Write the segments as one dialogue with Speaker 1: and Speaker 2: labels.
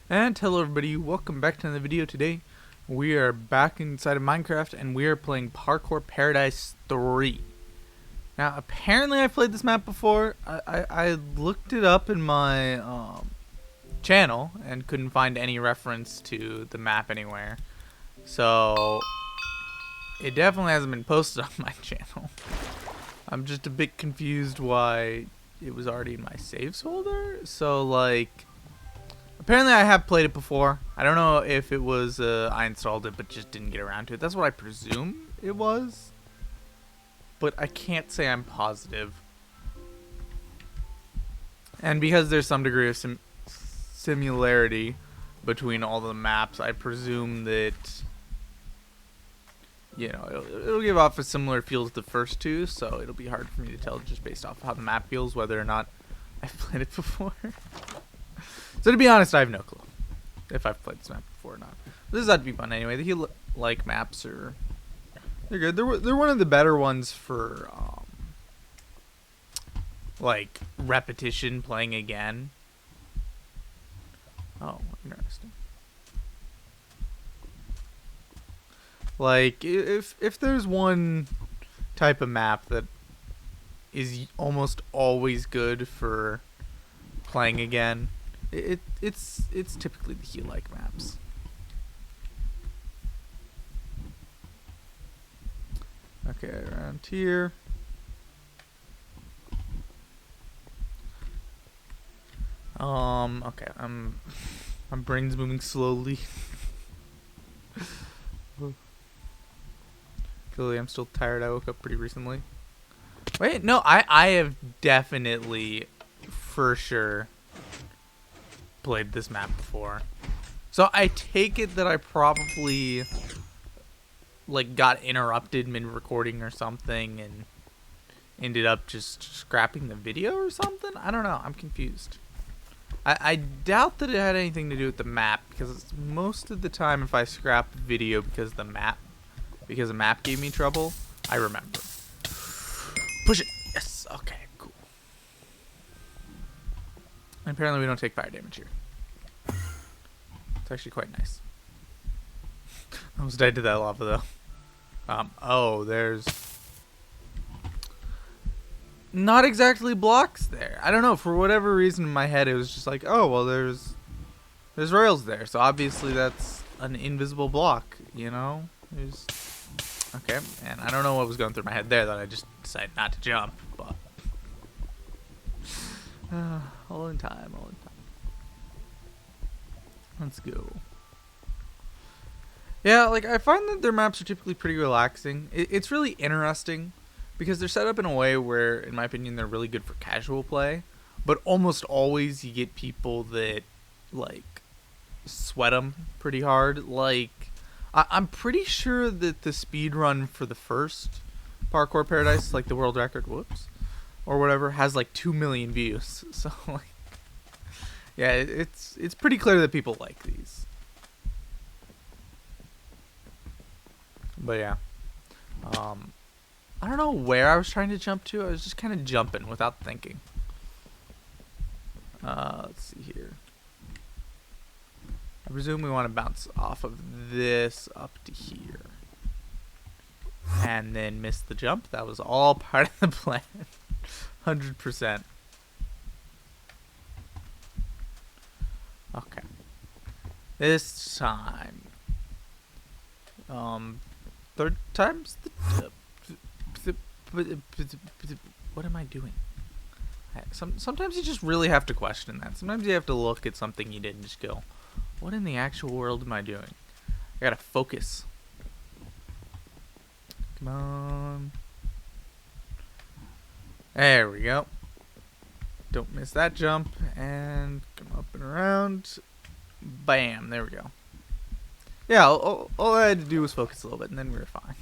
Speaker 1: And hello everybody, welcome back to another video. Today we are back inside of Minecraft and we are playing Parkour Paradise 3. Now apparently I've played this map before. I looked it up in my channel and couldn't find any reference to the map anywhere. So it definitely hasn't been posted on my channel. I'm just a bit confused why it was already in my saves folder. So like, apparently I have played it before. I don't know if it was I installed it but just didn't get around to it. That's what I presume it was. But I can't say I'm positive. And because there's some degree of similarity between all the maps, I presume that, you know, it'll give off a similar feel to the first two, so it'll be hard for me to tell just based off of how the map feels whether or not I've played it before. So to be honest, I have no clue if I've played this map before or not. This is ought to be fun anyway. The like maps are, they're good. They're one of the better ones for like repetition, playing again. Oh, interesting. Like if there's one type of map that is almost always good for playing again, it's typically the He-like maps. Okay, around here. Okay, my brain's moving slowly. Clearly, I'm still tired. I woke up pretty recently. Wait, no, I have definitely, for sure, played this map before. So I take it that I probably like got interrupted mid-recording or something and ended up just scrapping the video or something. I don't know. I'm confused. I doubt that it had anything to do with the map, because most of the time if I scrap the video because the map gave me trouble, I remember. Push it. Yes. Okay, cool. And apparently we don't take fire damage here. It's actually quite nice. I almost died to that lava though. Oh, there's not exactly blocks there. I don't know, for whatever reason in my head it was just like, oh well, there's rails there, so obviously that's an invisible block, you know? Okay, and I don't know what was going through my head there that I just decided not to jump, but all in time. Let's go. Yeah, like I find that their maps are typically pretty relaxing. It's really interesting because they're set up in a way where, in my opinion, they're really good for casual play, but almost always you get people that like sweat them pretty hard. Like I'm pretty sure that the speed run for the first Parkour Paradise, like the world record, or whatever, has like 2 million views. So like, yeah, it's pretty clear that people like these. But yeah, I don't know where I was trying to jump to. I was just kind of jumping without thinking. Let's see here. I presume we want to bounce off of this up to here. And then miss the jump. That was all part of the plan. 100%. Okay. This time. Third time's the... What am I doing? Sometimes you just really have to question that. Sometimes you have to look at something you did and just go, what in the actual world am I doing? I gotta focus. Come on. There we go. Don't miss that jump. And come up and around. Bam. There we go. Yeah, all I had to do was focus a little bit and then we were fine.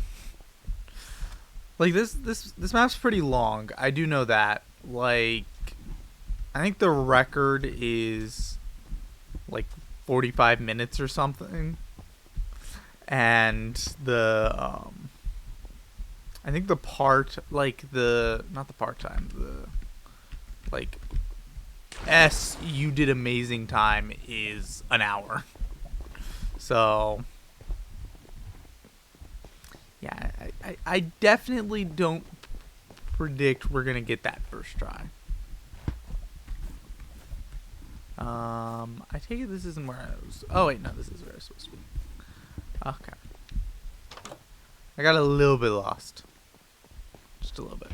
Speaker 1: Like this map's pretty long. I do know that. Like, I think the record is like 45 minutes or something. And the I think the part, like not the part time, the like S, you did amazing time is an hour. So, yeah, I definitely don't predict we're going to get that first try. I take it this isn't where I was. Oh, wait, no, this is where I was supposed to be. Okay. I got a little bit lost. Just a little bit.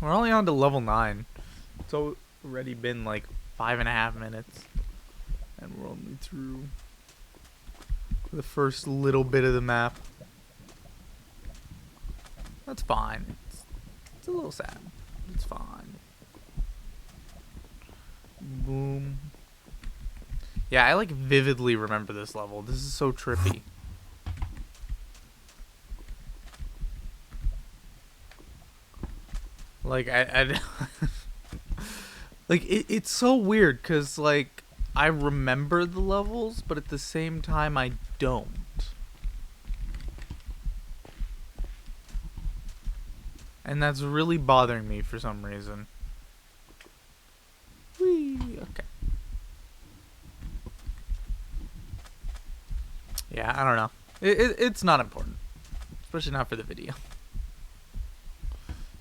Speaker 1: We're only on to level 9. It's already been like 5.5 minutes. And we're only through the first little bit of the map. That's fine. It's a little sad. It's fine. Boom. Yeah, I like vividly remember this level. This is so trippy. Like I like it's so weird because like I remember the levels, but at the same time I don't. And that's really bothering me for some reason. Whee, okay. Yeah, I don't know. It's not important. Especially not for the video.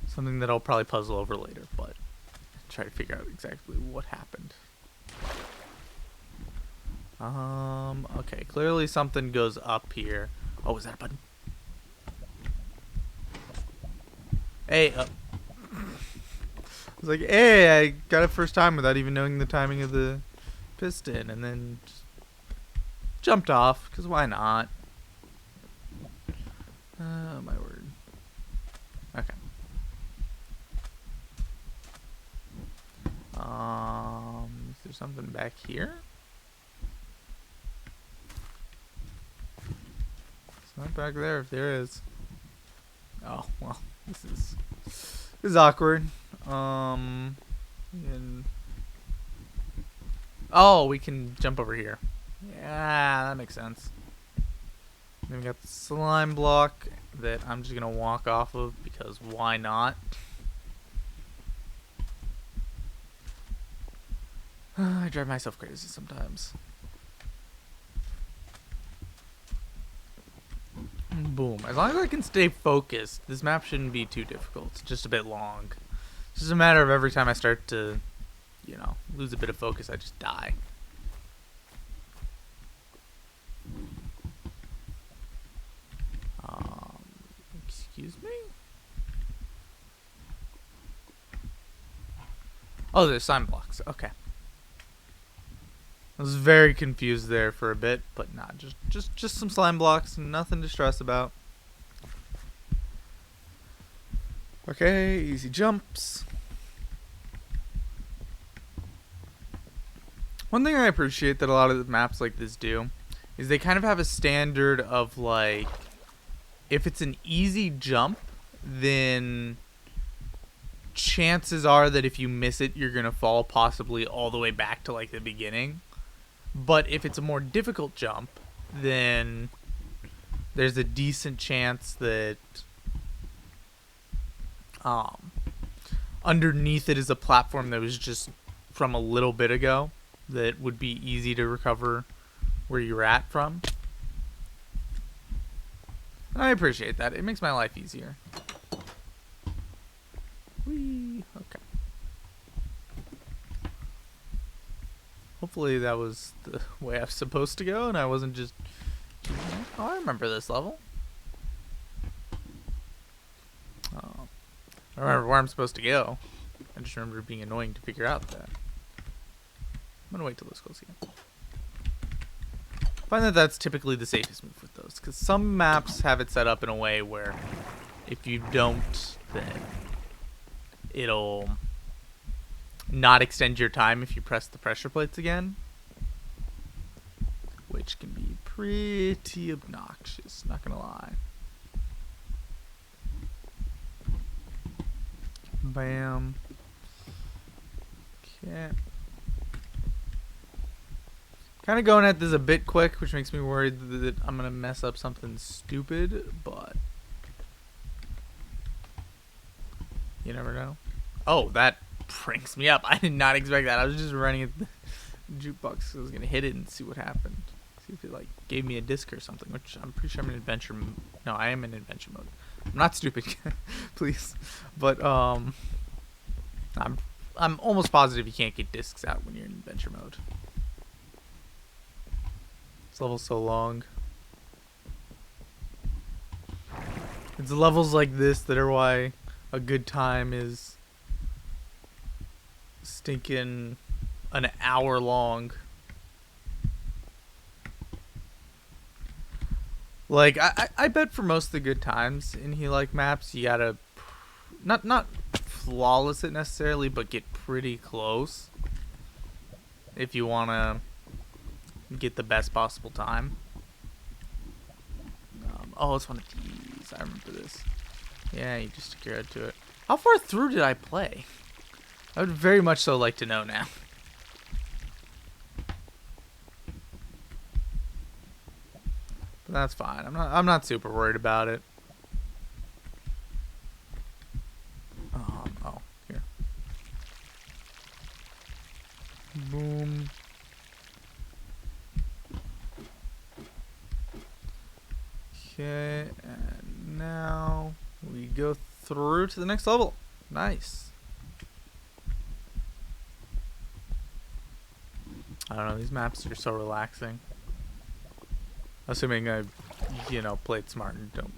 Speaker 1: Something that I'll probably puzzle over later, but try to figure out exactly what happened. Okay, clearly something goes up here. Oh, is that a button? Hey, I was like, hey, I got it first time without even knowing the timing of the piston, and then just jumped off, because why not? Oh, my word. Okay. Is there something back here? It's not back there if there is. Oh, well, this is awkward. Oh, we can jump over here. Yeah, that makes sense. Then we got the slime block that I'm just gonna walk off of because why not? I drive myself crazy sometimes. Boom. As long as I can stay focused, this map shouldn't be too difficult. It's just a bit long. It's just a matter of every time I start to, you know, lose a bit of focus, I just die. Excuse me? Oh, there's sign blocks. Okay. I was very confused there for a bit, but nah, just some slime blocks, nothing to stress about. Okay, easy jumps. One thing I appreciate that a lot of the maps like this do is they kind of have a standard of like, if it's an easy jump, then chances are that if you miss it, you're gonna fall possibly all the way back to like the beginning. But if it's a more difficult jump, then there's a decent chance that underneath it is a platform that was just from a little bit ago that would be easy to recover where you're at from. And I appreciate that. It makes my life easier. Whee! Okay. Hopefully that was the way I was supposed to go and I wasn't just... Oh, I remember this level. Oh. I remember where I'm supposed to go. I just remember it being annoying to figure out that. I'm gonna wait till this goes again. I find that that's typically the safest move with those, because some maps have it set up in a way where if you don't, then it'll not extend your time if you press the pressure plates again, which can be pretty obnoxious, not gonna lie. Bam. Okay. Kind of going at this a bit quick, which makes me worried that I'm gonna mess up something stupid, but you never know. Oh, that brings me up. I did not expect that. I was just running at the jukebox. So I was gonna hit it and see what happened. See if it like gave me a disc or something. Which I'm pretty sure I'm in adventure. No, I am in adventure mode. I'm not stupid, please. But I'm almost positive you can't get discs out when you're in adventure mode. This level's so long. It's levels like this that are why a good time is stinking an hour long. Like I bet for most of the good times in He-like maps you gotta not flawless it necessarily, but get pretty close if you wanna get the best possible time. Oh, it's one of these. I remember this. Yeah, you just stick your head to it. How far through did I play? I would very much so like to know now. But that's fine. I'm not super worried about it. Oh, here. Boom. Okay, and now we go through to the next level. Nice. I don't know, these maps are so relaxing. Assuming I, played smart and don't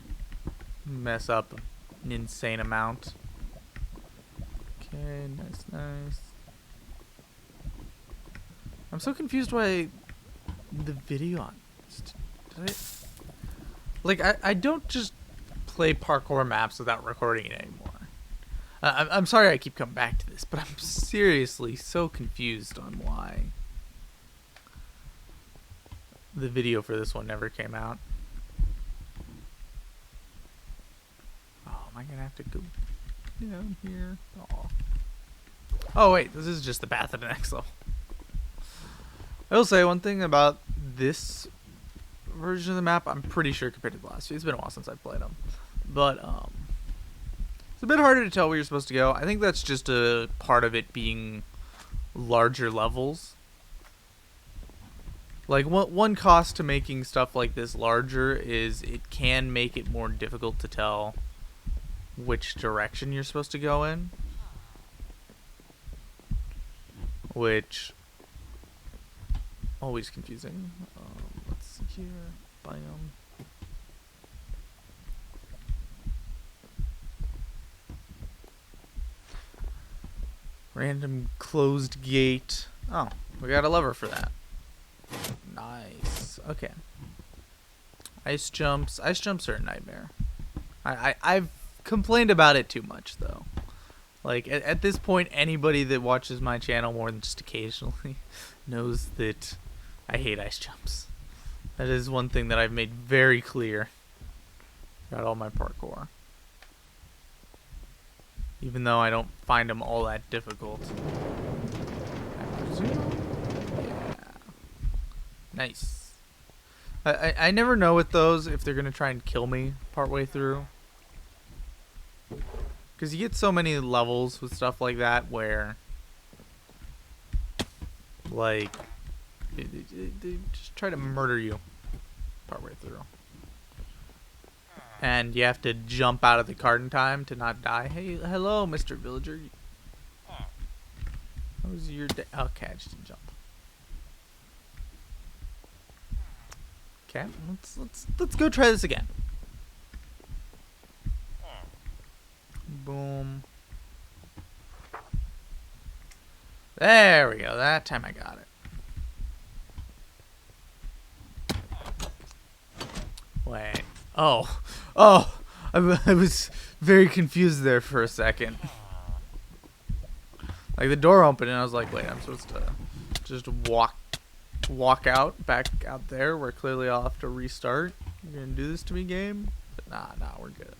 Speaker 1: mess up an insane amount. Okay, nice. I'm so confused why the video on. Did I don't just play parkour maps without recording it anymore. I'm sorry I keep coming back to this, but I'm seriously so confused on why the video for this one never came out. Oh, am I gonna have to go down here? Oh wait, this is just the path of the next level. I will say one thing about this version of the map, I'm pretty sure compared to the last few. It's been a while since I've played them, but it's a bit harder to tell where you're supposed to go. I think that's just a part of it being larger levels. Like one cost to making stuff like this larger is it can make it more difficult to tell which direction you're supposed to go in, which always confusing. Let's see here, biome. Random closed gate. Oh, we got a lever for that. Nice. Okay. Ice jumps. Ice jumps are a nightmare. I've complained about it too much though. Like at this point, anybody that watches my channel more than just occasionally knows that I hate ice jumps. That is one thing that I've made very clear throughout all my parkour. Even though I don't find them all that difficult. I presume. Nice. I never know with those if they're gonna try and kill me partway through, because you get so many levels with stuff like that where like they just try to murder you partway through, and you have to jump out of the cart in time to not die. Hey, hello, Mr. Villager. How was your day? Okay, I just didn't jump. Okay, let's go try this again. Boom. There we go. That time I got it. Wait. Oh. I was very confused there for a second. Like the door opened and I was like, wait, I'm supposed to just walk out back out there where clearly I'll have to restart. You're gonna do this to me, game? But nah, we're good.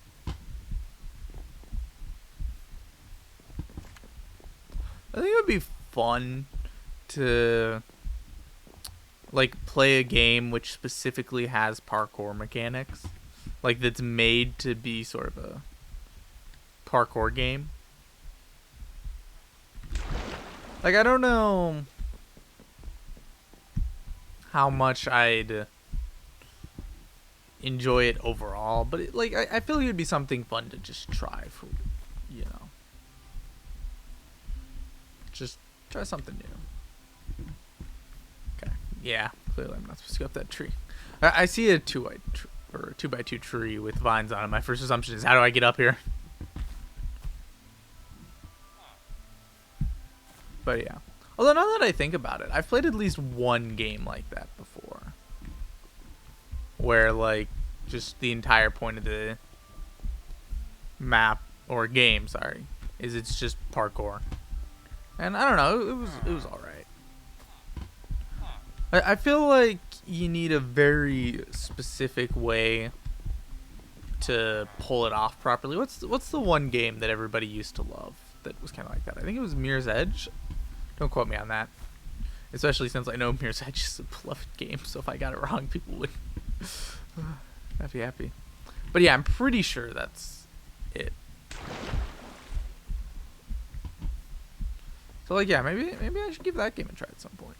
Speaker 1: I think it would be fun to like play a game which specifically has parkour mechanics, like that's made to be sort of a parkour game. Like, I don't know how much I'd enjoy it overall, but I feel like it'd be something fun to just try for, you know, just try something new. Okay, yeah, clearly I'm not supposed to go up that tree. I see a 2x2 tree with vines on it. My first assumption is, how do I get up here? But yeah. Although now that I think about it, I've played at least one game like that before. Where, like, just the entire point of the map, or game, sorry, is it's just parkour. And I don't know, it was alright. I feel like you need a very specific way to pull it off properly. What's the one game that everybody used to love that was kind of like that? I think it was Mirror's Edge. Don't quote me on that. Especially since I know Mirror's Edge is a beloved game, so if I got it wrong, people would not be happy. But yeah, I'm pretty sure that's it. So like, yeah, maybe I should give that game a try at some point.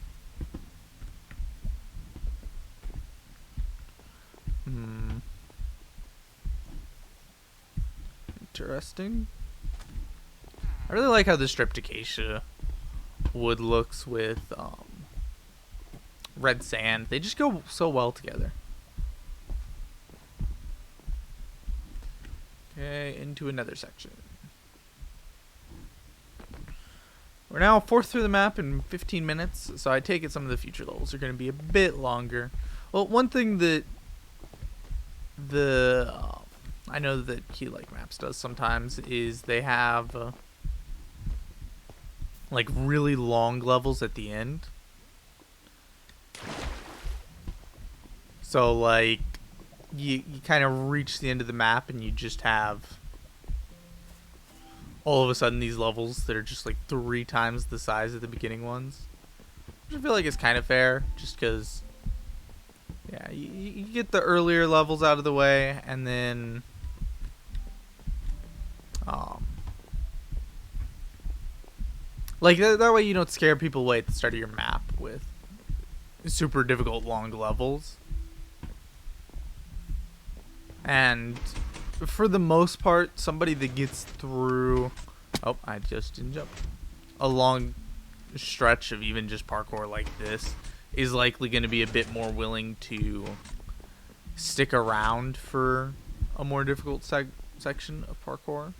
Speaker 1: Interesting. I really like how the stripped acacia wood looks with red sand. They just go so well together. Okay, into another section. We're now fourth through the map in 15 minutes, so I take it some of the future levels are going to be a bit longer. Well, one thing that I know that Key Like Maps does sometimes is they have like really long levels at the end. So like you kind of reach the end of the map and you just have all of a sudden these levels that are just like 3 times the size of the beginning ones. Which I feel like is kind of fair, just because yeah, you get the earlier levels out of the way, and then like that way you don't scare people away at the start of your map with super difficult long levels. And for the most part, somebody that gets through I just didn't jump a long stretch of even just parkour like this is likely going to be a bit more willing to stick around for a more difficult section of parkour.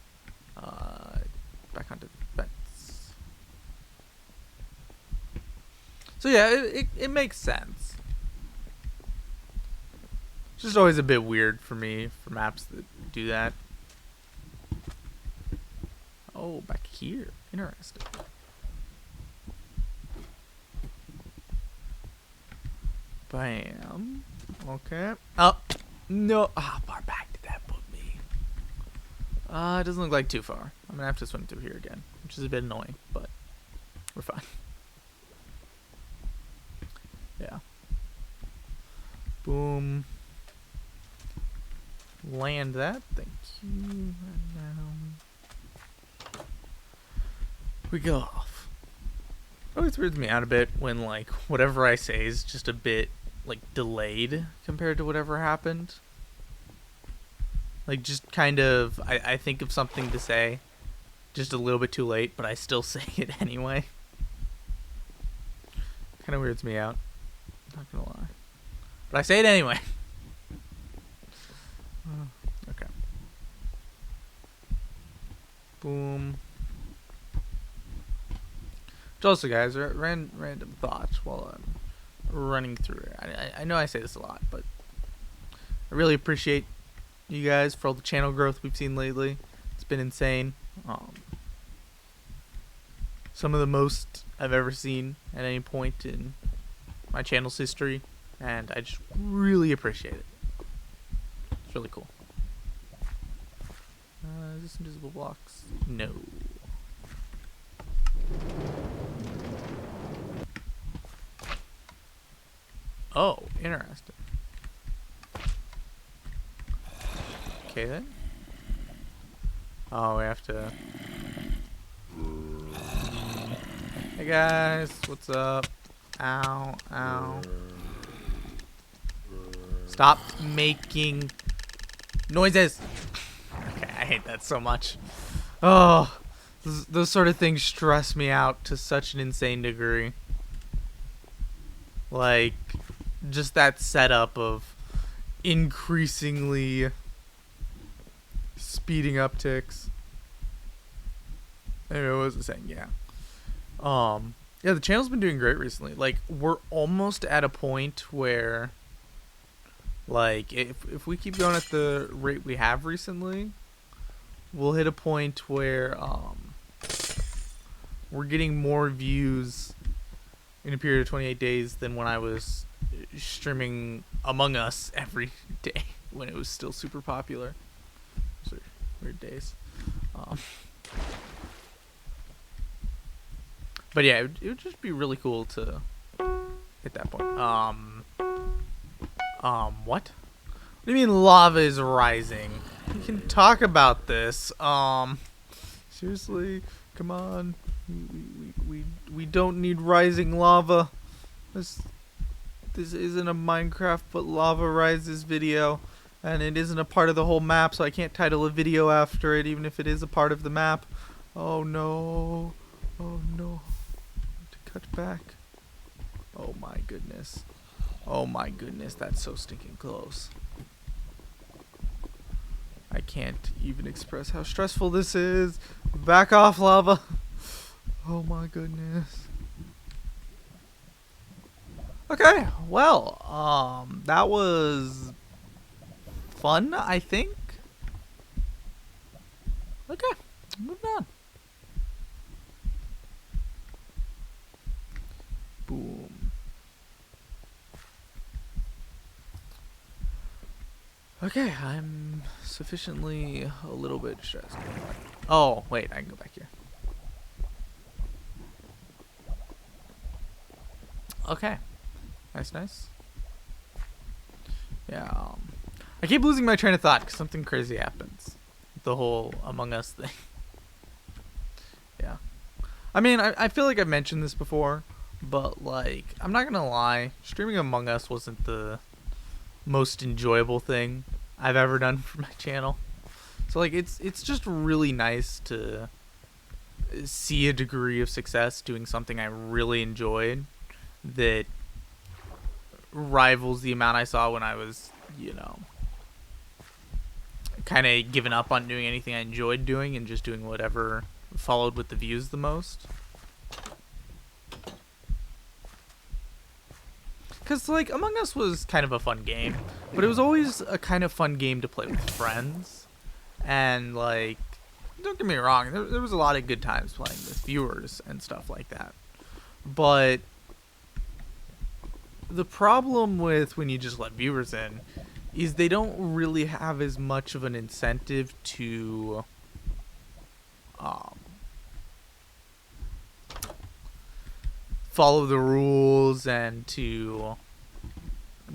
Speaker 1: Back onto the fence. So yeah, it makes sense. It's just always a bit weird for me for maps that do that. Oh, back here. Interesting. Bam. Okay. Oh, no. How far back did that put me? It doesn't look like too far. I'm gonna have to swim through here again, which is a bit annoying, but we're fine. Yeah. Boom. Land that. Thank you. And now we go off. It always weirds me out a bit when like whatever I say is just a bit like delayed compared to whatever happened. Like just kind of I think of something to say just a little bit too late, but I still say it anyway. Kind of weirds me out. Not gonna lie. But I say it anyway. Okay. Boom. Also, guys, random thoughts while I'm running through it. I know I say this a lot, but I really appreciate you guys for all the channel growth we've seen lately. It's been insane. Some of the most I've ever seen at any point in my channel's history, and I just really appreciate it. It's really cool. Is this invisible blocks? No. Oh, interesting. Okay then. Oh, we have to. Hey guys, what's up? Ow, ow. Stop making noises. Okay, I hate that so much. Oh, those sort of things stress me out to such an insane degree. Like, just that setup of increasingly speeding up ticks. Anyway, what was I saying? Yeah. Yeah, the channel's been doing great recently. Like, we're almost at a point where, like, if we keep going at the rate we have recently, we'll hit a point where we're getting more views in a period of 28 days than when I was streaming Among Us every day when it was still super popular. Those are weird days. But yeah, it would just be really cool to hit that point. What? What do you mean lava is rising? We can talk about this. Seriously, come on. We don't need rising lava. This isn't a Minecraft but lava rises video, and it isn't a part of the whole map, so I can't title a video after it, even if it is a part of the map. Oh no. Oh no. To cut back. Oh my goodness. Oh my goodness, that's so stinking close. I can't even express how stressful this is. Back off, lava. Oh my goodness. Okay, well, that was fun, I think. Okay, moving on. Boom. Okay, I'm sufficiently a little bit stressed. Oh, wait, I can go back here. Okay. Nice, nice. Yeah, I keep losing my train of thought because something crazy happens. The whole Among Us thing. Yeah. I mean, I feel like I've mentioned this before, but, like, I'm not gonna lie. Streaming Among Us wasn't the most enjoyable thing I've ever done for my channel. So, like, it's just really nice to see a degree of success doing something I really enjoyed that rivals the amount I saw when I was, you know, kind of giving up on doing anything I enjoyed doing and just doing whatever followed with the views the most. Because, like, Among Us was kind of a fun game, but it was always a kind of fun game to play with friends. And, like, don't get me wrong, there was a lot of good times playing with viewers and stuff like that. But the problem with when you just let viewers in is they don't really have as much of an incentive to follow the rules and to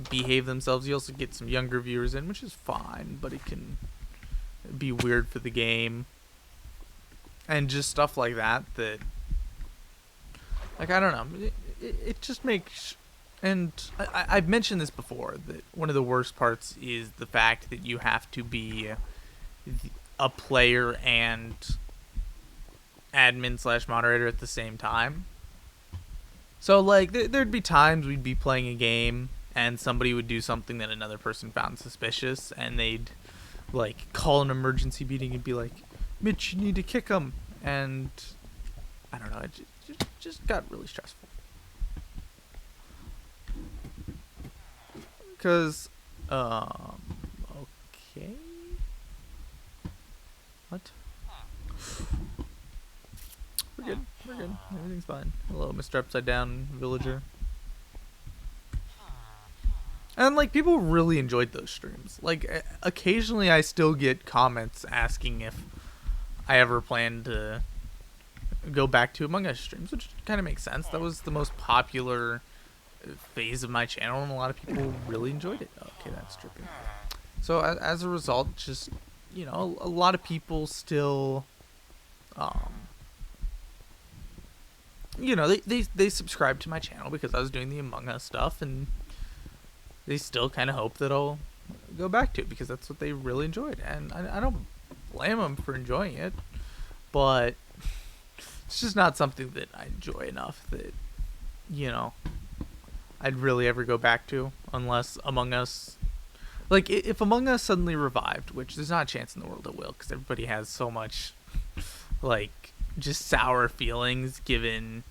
Speaker 1: behave themselves. You also get some younger viewers in, which is fine, but it can be weird for the game. And just stuff like that, like, I don't know, it just makes, and I've mentioned this before, that one of the worst parts is the fact that you have to be a player and admin / moderator at the same time. So, like, there'd be times we'd be playing a game and somebody would do something that another person found suspicious, and they'd, like, call an emergency meeting and be like, Mitch, you need to kick him. And I don't know, it just got really stressful. Because, okay. What? We're good. We're good. Everything's fine. Hello, Mr. Upside Down Villager. And, like, people really enjoyed those streams. Like, occasionally I still get comments asking if I ever plan to go back to Among Us streams, which kind of makes sense. That was the most popular phase of my channel, and a lot of people really enjoyed it. Okay, that's trippy. So, as a result, just, you know, a lot of people still you know, they subscribed to my channel because I was doing the Among Us stuff, and they still kind of hope that I'll go back to it because that's what they really enjoyed, and I don't blame them for enjoying it, but it's just not something that I enjoy enough that, you know, I'd really ever go back to unless Among Us, like, if Among Us suddenly revived, which there's not a chance in the world it will because everybody has so much, like, just sour feelings given,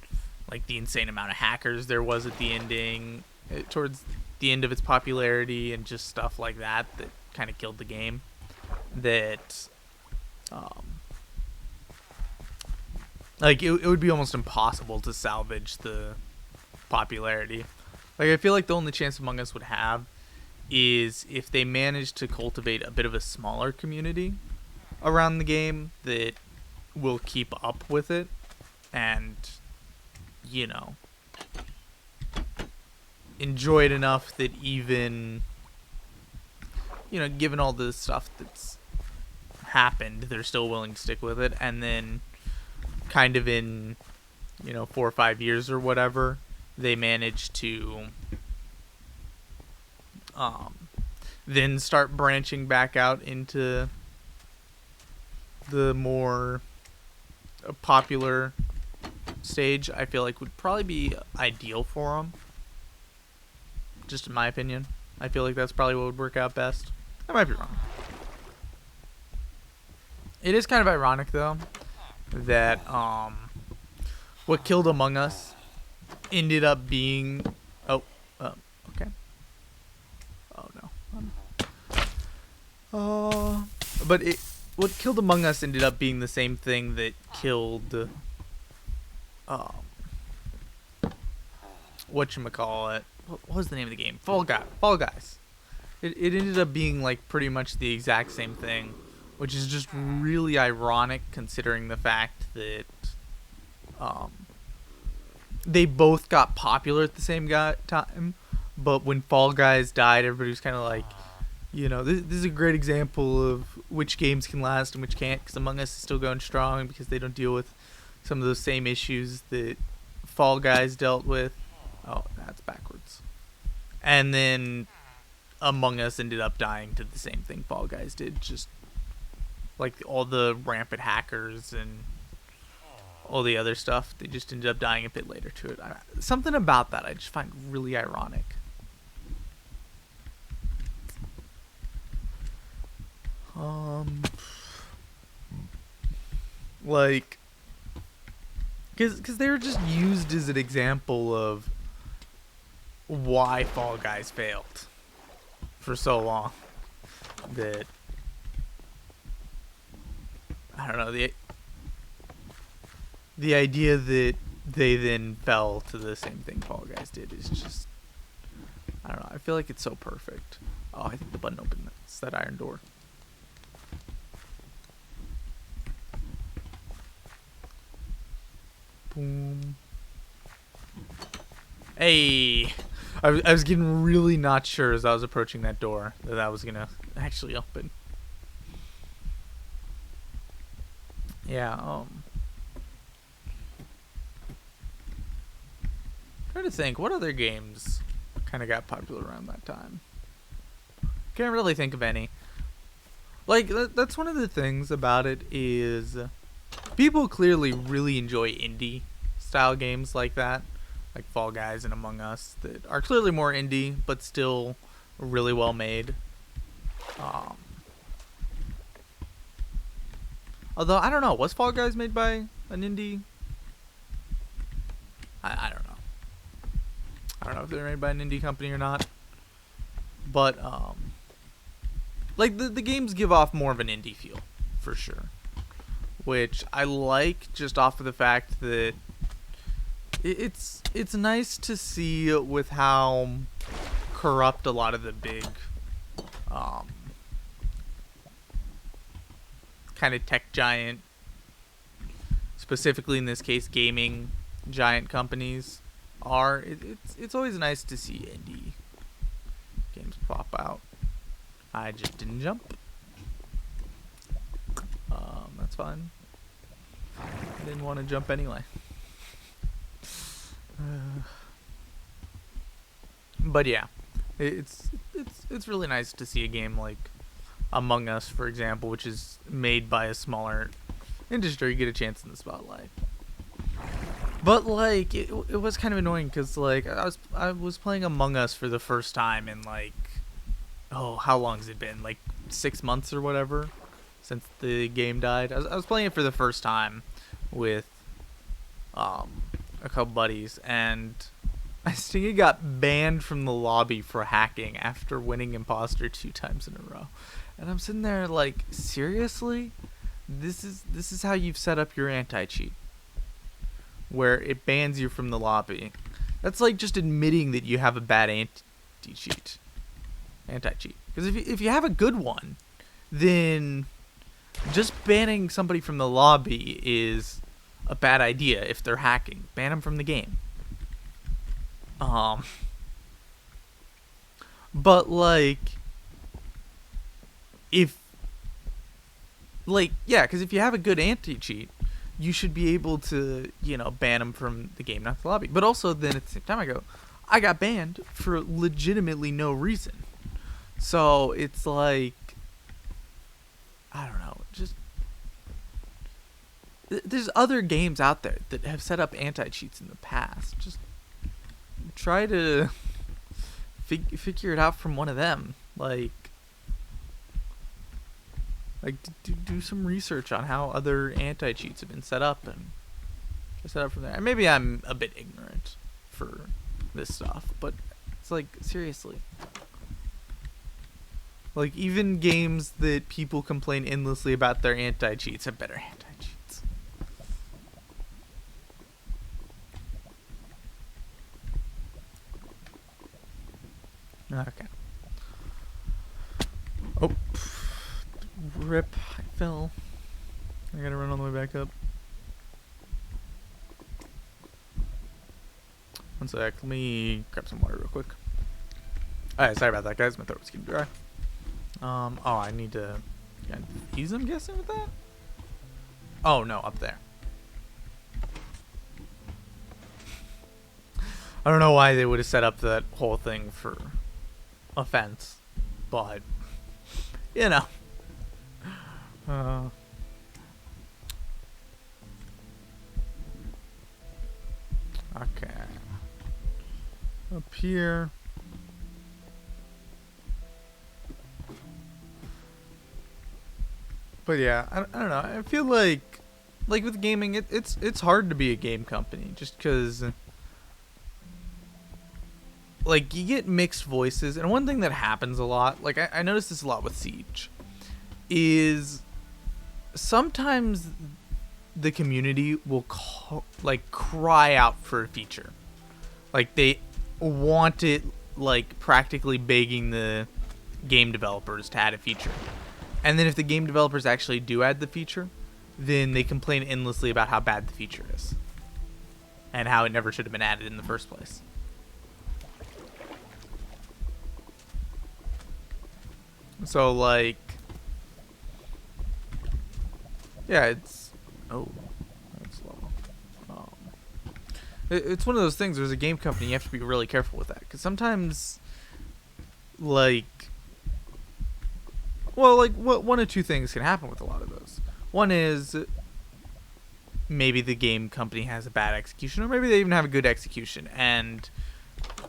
Speaker 1: like, the insane amount of hackers there was at the ending, towards the end of its popularity, and just stuff like that that kind of killed the game, that, like, it would be almost impossible to salvage the popularity. Like, I feel like the only chance Among Us would have is if they managed to cultivate a bit of a smaller community around the game that will keep up with it and, you know, enjoy it enough that even, you know, given all the stuff that's happened, they're still willing to stick with it, and then kind of in, you know, 4 or 5 years or whatever, they manage to then start branching back out into the more popular stage. I feel like would probably be ideal for them, just in my opinion. I feel like that's probably what would work out best. I might be wrong. It is kind of ironic though that what killed Among Us ended up being okay. Oh no. But what killed Among Us ended up being the same thing that killed whatchamacallit. What was the name of the game? Fall Guys. It ended up being like pretty much the exact same thing, which is just really ironic considering the fact that they both got popular at the same time, but when Fall Guys died, everybody was kind of like, you know, this is a great example of which games can last and which can't, because Among Us is still going strong because they don't deal with some of those same issues that Fall Guys dealt with. Oh, that's backwards. And then Among Us ended up dying to the same thing Fall Guys did, just like all the rampant hackers and all the other stuff. They just ended up dying a bit later to it. Something about that I just find really ironic. Like, because they were just used as an example of why Fall Guys failed for so long. That, I don't know, the idea that they then fell to the same thing Fall Guys did is just, I don't know, I feel like it's so perfect. Oh, I think the button opened. It's that iron door. Boom. Hey, I was getting really not sure as I was approaching that door that was gonna actually open. Yeah, trying to think what other games kind of got popular around that time. Can't really think of any. Like, that's one of the things about it is people clearly really enjoy indie style games like that, like Fall Guys and Among Us, that are clearly more indie but still really well made. Although I don't know, was Fall Guys made by an indie? I don't know. I don't know if they're made by an indie company or not. But like the games give off more of an indie feel, for sure. Which I like, just off of the fact that it's nice to see with how corrupt a lot of the big kind of tech giant, specifically in this case gaming giant companies, are. It's always nice to see indie games pop out. I just didn't jump. That's fine. I didn't want to jump anyway. But yeah, it's really nice to see a game like Among Us, for example, which is made by a smaller industry, get a chance in the spotlight. But like it was kind of annoying because like I was playing Among Us for the first time in like, oh, how long has it been, like 6 months or whatever since the game died. I was playing it for the first time with a couple buddies, and I think it got banned from the lobby for hacking after winning imposter 2 times in a row. And I'm sitting there like, seriously? This is how you've set up your anti-cheat, where it bans you from the lobby. That's like just admitting that you have a bad anti-cheat. Because if you have a good one, then just banning somebody from the lobby is a bad idea. If they're hacking, ban them from the game. But like, if like, yeah, because if you have a good anti-cheat, you should be able to, you know, ban them from the game, not the lobby. But also then at the same time I got banned for legitimately no reason. So it's like, I don't know, just there's other games out there that have set up anti-cheats in the past. Just try to figure it out from one of them. Like do some research on how other anti-cheats have been set up and set up from there. And maybe I'm a bit ignorant for this stuff, but it's like, seriously. Like, even games that people complain endlessly about their anti-cheats have better anti-cheats. Okay. Oh. Rip. I fell. I gotta run all the way back up. One sec. Let me grab some water real quick. Alright, sorry about that, guys. My throat was getting dry. Oh, I need to ease, I'm guessing, with that? Oh, no, up there. I don't know why they would have set up that whole thing for a fence, but, you know. Okay. Up here. But yeah, I don't know. I feel like with gaming, it's hard to be a game company just because, like, you get mixed voices. And one thing that happens a lot, like I noticed this a lot with Siege, is sometimes the community will cry out for a feature. Like, they want it, like, practically begging the game developers to add a feature. And then if the game developers actually do add the feature, then they complain endlessly about how bad the feature is and how it never should have been added in the first place. So, like, yeah, it's, oh, that's low. It's one of those things. There's a game company, you have to be really careful with that, because sometimes, like, well, like, one of two things can happen with a lot of those. One is maybe the game company has a bad execution, or maybe they even have a good execution, and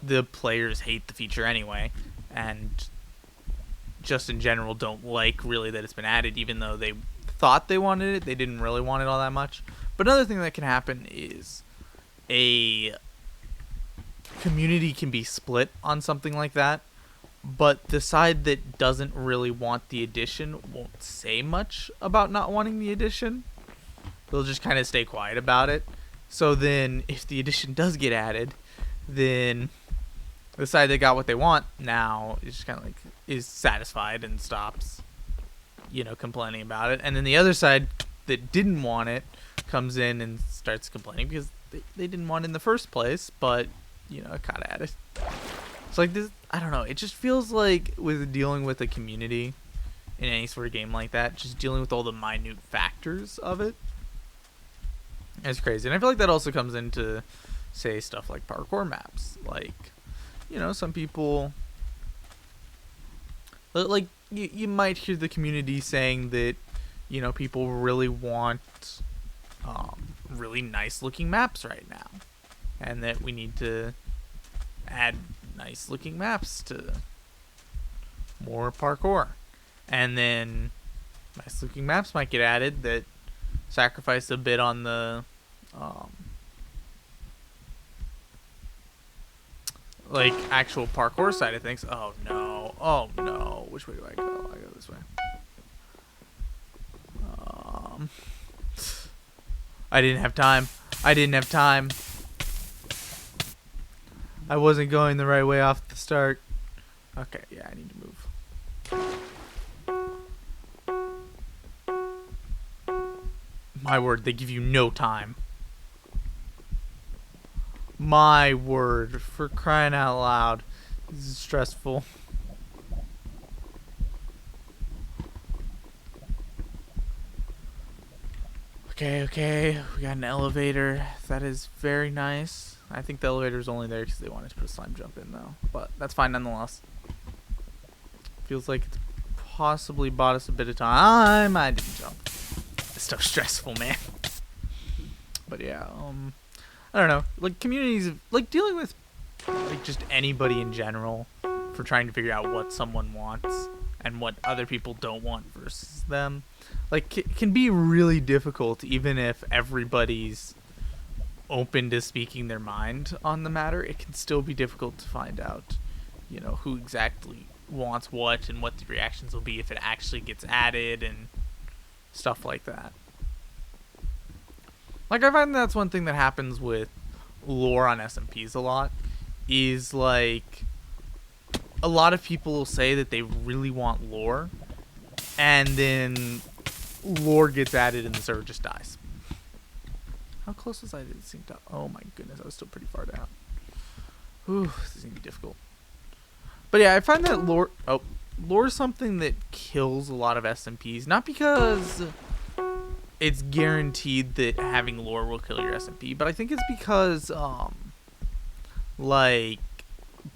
Speaker 1: the players hate the feature anyway, and just in general don't like really that it's been added, even though they thought they wanted it. They didn't really want it all that much. But another thing that can happen is a community can be split on something like that, but the side that doesn't really want the addition won't say much about not wanting the addition. They'll just kind of stay quiet about it. So then if the addition does get added, then the side that got what they want now is just kind of like is satisfied and stops, you know, complaining about it. And then the other side that didn't want it comes in and starts complaining because they didn't want it in the first place, but, you know, it got added. It's like this, I don't know, it just feels like with dealing with a community in any sort of game like that, just dealing with all the minute factors of it, it's crazy. And I feel like that also comes into say stuff like parkour maps. Like, you know, some people, like, you might hear the community saying that, you know, people really want really nice looking maps right now, and that we need to add nice looking maps to more parkour. And then nice looking maps might get added that sacrifice a bit on the like actual parkour side of things. Oh no, which way do I go? I go this way. I didn't have time. I wasn't going the right way off the start. Okay, yeah, I need to move. My word, they give you no time. My word, for crying out loud. This is stressful. Okay, we got an elevator. That is very nice. I think the elevator is only there because they wanted to put a slime jump in, though. But that's fine nonetheless. Feels like it's possibly bought us a bit of time. I didn't jump. This stuff's stressful, man. But yeah, I don't know. Like, communities, like, dealing with, like, just anybody in general for trying to figure out what someone wants and what other people don't want versus them, like, can be really difficult, even if everybody's open to speaking their mind on the matter. It can still be difficult to find out, you know, who exactly wants what and what the reactions will be if it actually gets added and stuff like that. Like, I find that's one thing that happens with lore on SMPs a lot, is like, a lot of people will say that they really want lore, and then lore gets added and the server just dies. How close was I to the sync top? Oh my goodness, I was still pretty far down. Ooh, this is gonna be difficult. But yeah, I find that lore is something that kills a lot of SMPs. Not because it's guaranteed that having lore will kill your SMP, but I think it's because like,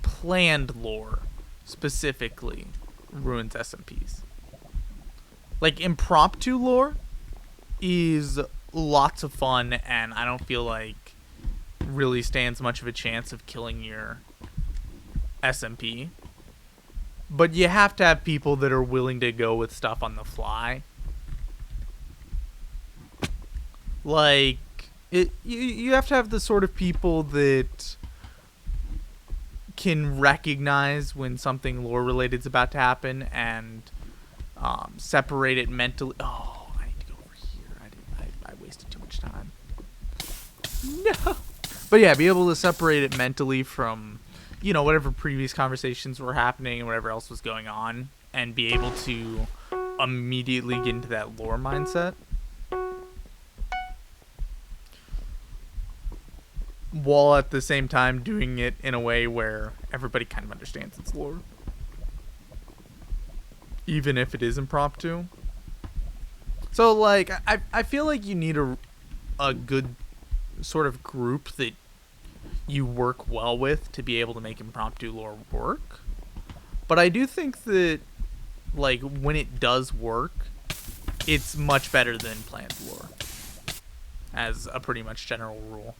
Speaker 1: planned lore specifically ruins SMPs. Like, impromptu lore is lots of fun, and I don't feel like really stands much of a chance of killing your SMP. But you have to have people that are willing to go with stuff on the fly. Like, you have to have the sort of people that can recognize when something lore related is about to happen and separate it mentally. Oh, I need to go over here. I wasted too much time. No. But yeah, be able to separate it mentally from, you know, whatever previous conversations were happening and whatever else was going on, and be able to immediately get into that lore mindset, while at the same time doing it in a way where everybody kind of understands its lore, even if it is impromptu. So, like, I feel like you need a good sort of group that you work well with to be able to make impromptu lore work. But I do think that, like, when it does work, it's much better than planned lore, as a pretty much general rule.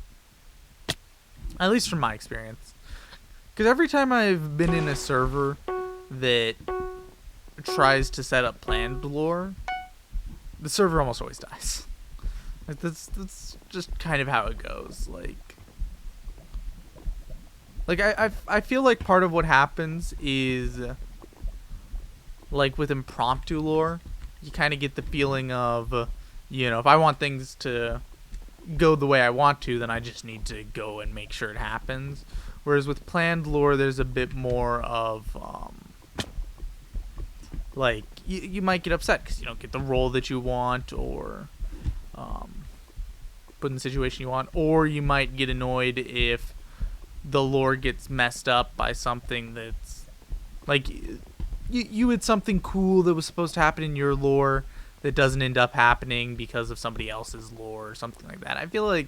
Speaker 1: At least from my experience. Because every time I've been in a server that tries to set up planned lore, the server almost always dies. Like, that's just kind of how it goes. Like I feel like part of what happens is, like, with impromptu lore, you kind of get the feeling of, you know, if I want things to go the way I want to, then I just need to go and make sure it happens. Whereas with planned lore, there's a bit more of, like, you might get upset because you don't get the role that you want, or put in the situation you want, or you might get annoyed if the lore gets messed up by something that's, like, you had something cool that was supposed to happen in your lore that doesn't end up happening because of somebody else's lore or something like that. I feel like,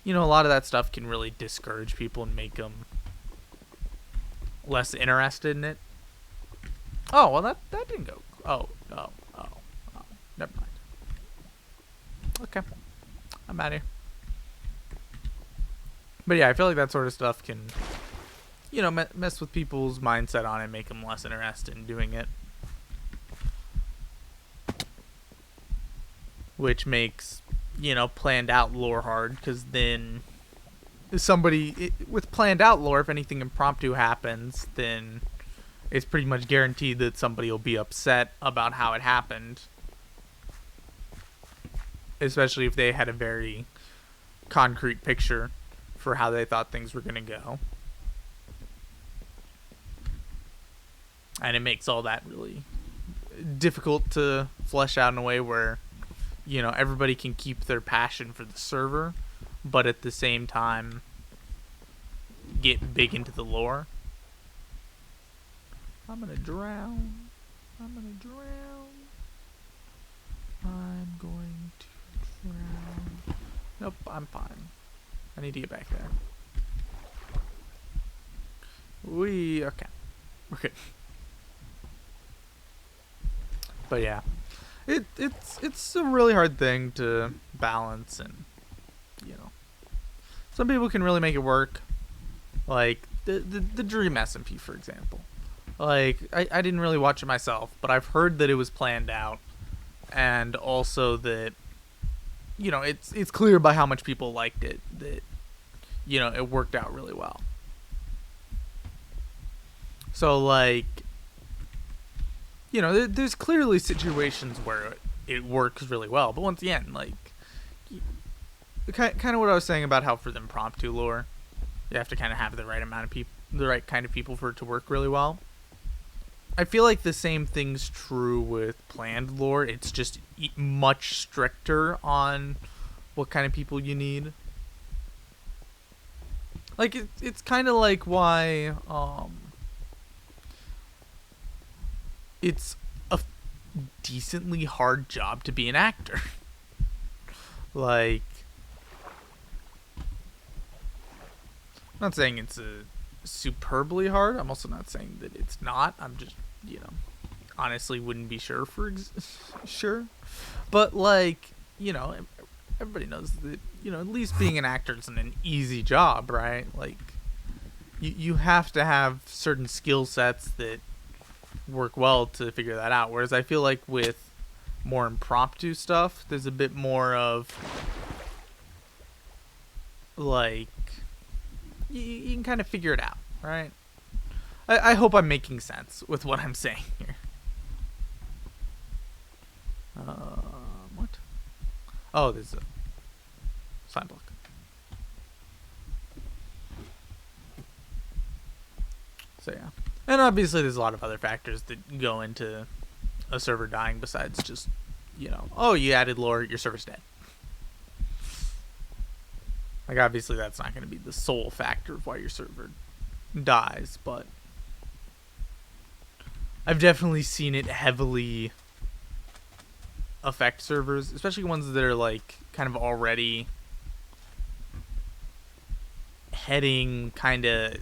Speaker 1: you know, a lot of that stuff can really discourage people and make them less interested in it. Oh, well, that didn't go. Oh. Never mind. Okay. I'm out of here. But yeah, I feel like that sort of stuff can, you know, mess with people's mindset on it, make them less interested in doing it. Which makes, you know, planned out lore hard, because then with planned out lore, if anything impromptu happens, then it's pretty much guaranteed that somebody will be upset about how it happened. Especially if they had a very concrete picture for how they thought things were going to go. And it makes all that really difficult to flesh out in a way where, you know, everybody can keep their passion for the server, but at the same time get big into the lore. I'm gonna drown. I'm going to drown. Nope, I'm fine. I need to get back there. Okay. We're good. But yeah. It's a really hard thing to balance, and you know, some people can really make it work. Like the Dream SMP, for example. Like I didn't really watch it myself, but I've heard that it was planned out, and also that, you know, it's clear by how much people liked it that, you know, it worked out really well. So like, you know, there's clearly situations where it works really well, but once again, like, kind of what I was saying about how for the impromptu lore, you have to kind of have the right amount of people, the right kind of people for it to work really well. I feel like the same thing's true with planned lore. It's just much stricter on what kind of people you need. Like, it's kind of like why it's a decently hard job to be an actor. Like, I'm not saying it's a superbly hard. I'm also not saying that it's not. I'm just, you know, honestly wouldn't be sure sure. But like, you know, everybody knows that, you know, at least being an actor isn't an easy job, right? Like, you have to have certain skill sets that work well to figure that out. Whereas I feel like with more impromptu stuff, there's a bit more of like, you can kind of figure it out, right? I hope I'm making sense with what I'm saying here. What? Oh, there's a sign block. So yeah. And obviously there's a lot of other factors that go into a server dying besides just, you know, oh, you added lore, your server's dead. Like, obviously that's not going to be the sole factor of why your server dies, but I've definitely seen it heavily affect servers, especially ones that are like kind of already heading kind of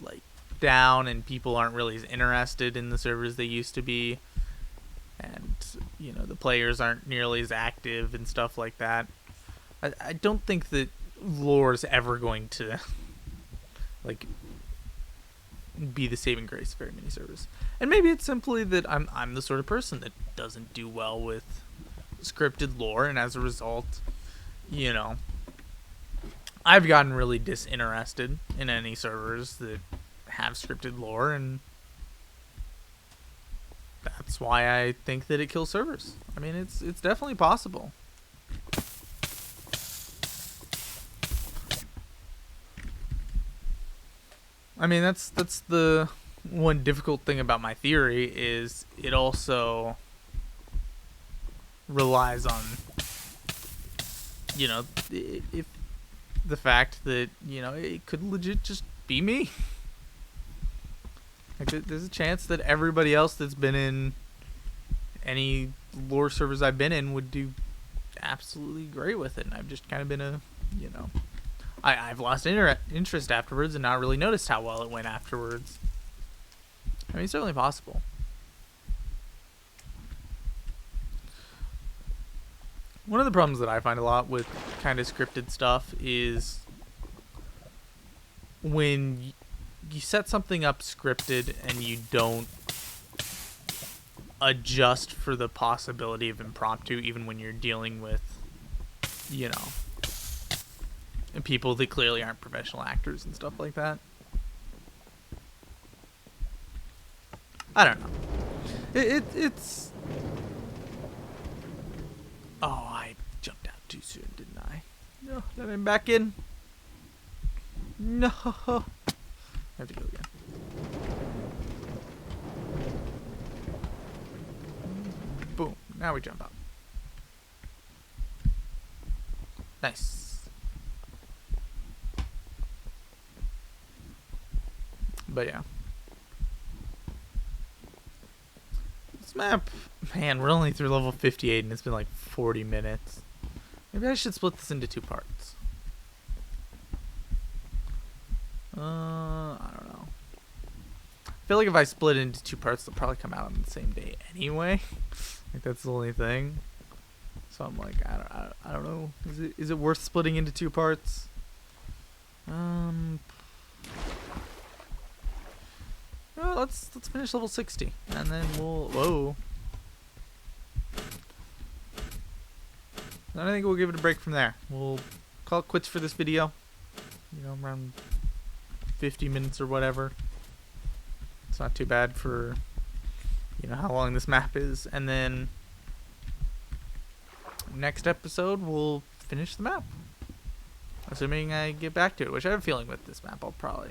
Speaker 1: like down, and people aren't really as interested in the servers they used to be, and, you know, the players aren't nearly as active and stuff like that. I don't think that lore is ever going to like be the saving grace of very many servers. And maybe it's simply that I'm the sort of person that doesn't do well with scripted lore, and as a result, you know, I've gotten really disinterested in any servers that have scripted lore, and that's why I think that it kills servers. I mean, it's definitely possible. I mean, that's the one difficult thing about my theory, is it also relies on, you know, if the fact that, you know, it could legit just be me. Like, there's a chance that everybody else that's been in any lore servers I've been in would do absolutely great with it, and I've just kind of been a you know, I've lost interest afterwards and not really noticed how well it went afterwards. I mean, it's certainly possible. One of the problems that I find a lot with kind of scripted stuff is when you set something up scripted and you don't adjust for the possibility of impromptu, even when you're dealing with, you know, people that clearly aren't professional actors and stuff like that. I don't know. It's... Oh, I jumped out too soon, didn't I? No, let him back in. No. I have to go again. Boom. Now we jump out. Nice. But yeah. This map, man, we're only through level 58 and it's been like 40 minutes. Maybe I should split this into 2 parts. I don't know. I feel like if I split it into 2 parts, they'll probably come out on the same day anyway. Like that's the only thing. So I'm like, I don't know. Is it worth splitting into 2 parts? Well, let's finish level 60 and then we'll I think we'll give it a break from there. We'll call it quits for this video. You know, around 50 minutes or whatever. It's not too bad for, you know, how long this map is. And then next episode we'll finish the map, assuming I get back to it, which I have a feeling with this map I'll probably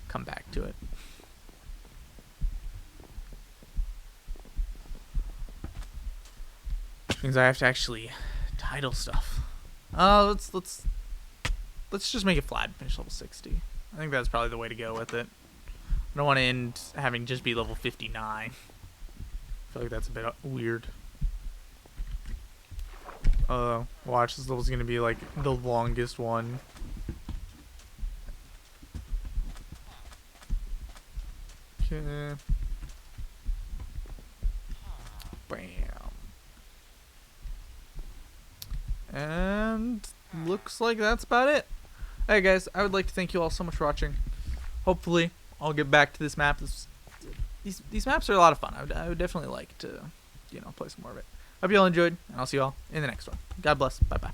Speaker 1: come back to it. Means I have to actually title stuff. Let's just make it flat and finish level 60. I think that's probably the way to go with it. I don't want to end having just be level 59. I feel like that's a bit weird. Watch, this level's gonna be like the longest one. Okay. Bam. And looks like that's about it. Hey guys, I would like to thank you all so much for watching. Hopefully, I'll get back to this map. These maps are a lot of fun. I would definitely like to, you know, play some more of it. Hope you all enjoyed, and I'll see you all in the next one. God bless. Bye bye.